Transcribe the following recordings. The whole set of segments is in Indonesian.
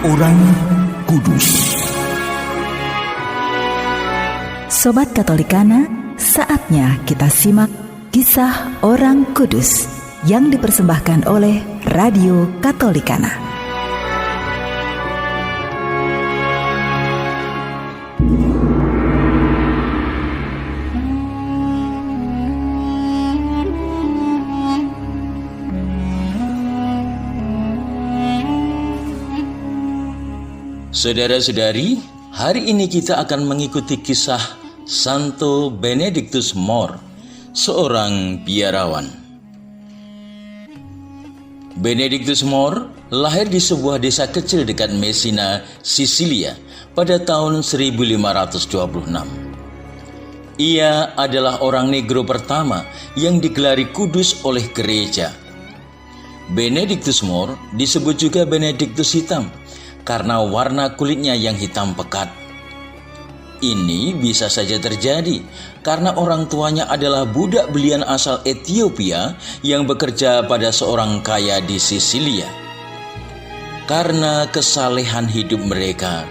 Orang Kudus. Sobat Katolikana, saatnya kita simak kisah orang kudus yang dipersembahkan oleh Radio Katolikana. Saudara-saudari, hari ini kita akan mengikuti kisah Santo Benedictus Mor, seorang biarawan. Benedictus Mor lahir di sebuah desa kecil dekat Messina, Sisilia pada tahun 1526. Ia adalah orang negro pertama yang digelari kudus oleh gereja. Benedictus Mor disebut juga Benedictus Hitam karena warna kulitnya yang hitam pekat. Ini bisa saja terjadi karena orang tuanya adalah budak belian asal Ethiopia yang bekerja pada seorang kaya di Sisilia. Karena kesalehan hidup mereka,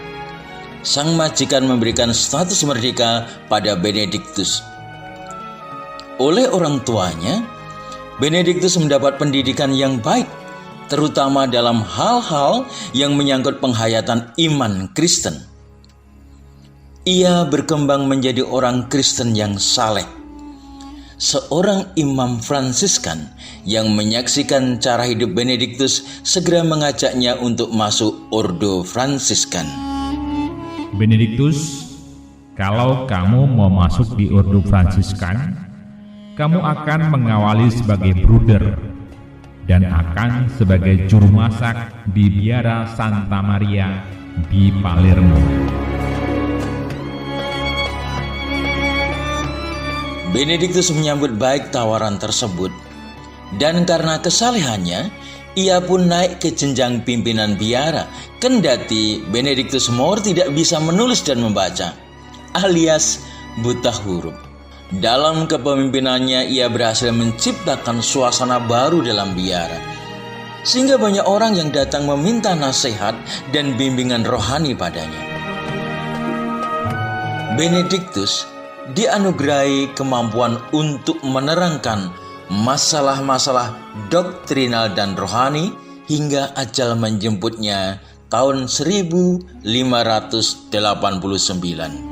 sang majikan memberikan status merdeka pada Benedictus. Oleh orang tuanya, Benedictus mendapat pendidikan yang baik, terutama dalam hal-hal yang menyangkut penghayatan iman Kristen. Ia berkembang menjadi orang Kristen yang saleh. Seorang imam Fransiskan yang menyaksikan cara hidup Benedictus segera mengajaknya untuk masuk Ordo Fransiskan. Benedictus, kalau kamu mau masuk di Ordo Fransiskan, kamu akan mengawali sebagai bruder dan akan sebagai juru masak di Biara Santa Maria di Palermo. Benedictus menyambut baik tawaran tersebut, dan karena kesalehannya, ia pun naik ke jenjang pimpinan biara, kendati Benedictus Mor tidak bisa menulis dan membaca, alias buta huruf. Dalam kepemimpinannya, ia berhasil menciptakan suasana baru dalam biara, sehingga banyak orang yang datang meminta nasihat dan bimbingan rohani padanya. Benedictus dianugerahi kemampuan untuk menerangkan masalah-masalah doktrinal dan rohani hingga ajal menjemputnya tahun 1589.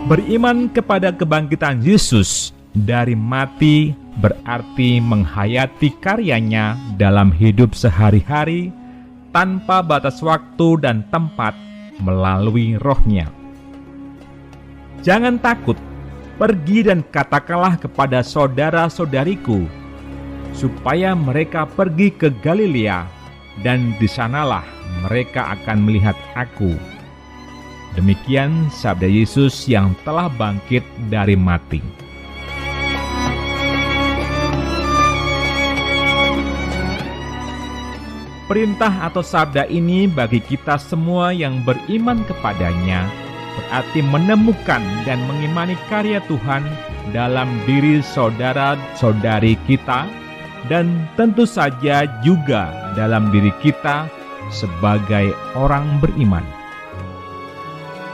Beriman kepada kebangkitan Yesus dari mati berarti menghayati karyanya dalam hidup sehari-hari tanpa batas waktu dan tempat melalui rohnya. Jangan takut, pergi dan katakanlah kepada saudara-saudariku supaya mereka pergi ke Galilea, dan di sanalah mereka akan melihat aku. Demikian sabda Yesus yang telah bangkit dari mati. Perintah atau sabda ini bagi kita semua yang beriman kepadanya berarti menemukan dan mengimani karya Tuhan dalam diri saudara-saudari kita, dan tentu saja juga dalam diri kita sebagai orang beriman.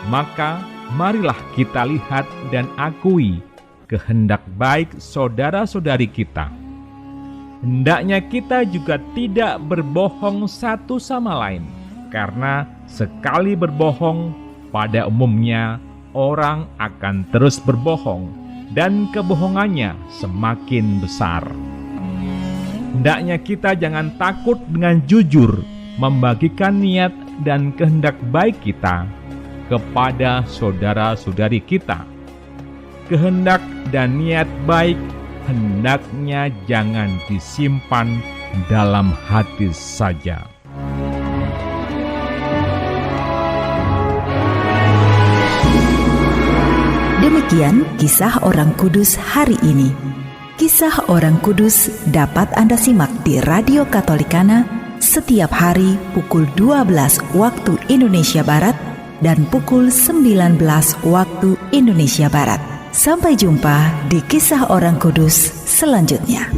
Maka marilah kita lihat dan akui kehendak baik saudara-saudari kita. Hendaknya kita juga tidak berbohong satu sama lain, karena sekali berbohong, pada umumnya orang akan terus berbohong dan kebohongannya semakin besar. Hendaknya kita jangan takut dengan jujur membagikan niat dan kehendak baik kita kepada saudara-saudari kita. Kehendak dan niat baik hendaknya jangan disimpan dalam hati saja. Demikian kisah orang kudus hari ini. Kisah orang kudus dapat Anda simak di Radio Katolikana setiap hari pukul 12 waktu Indonesia Barat dan pukul 19 waktu Indonesia Barat. Sampai jumpa di kisah orang kudus selanjutnya.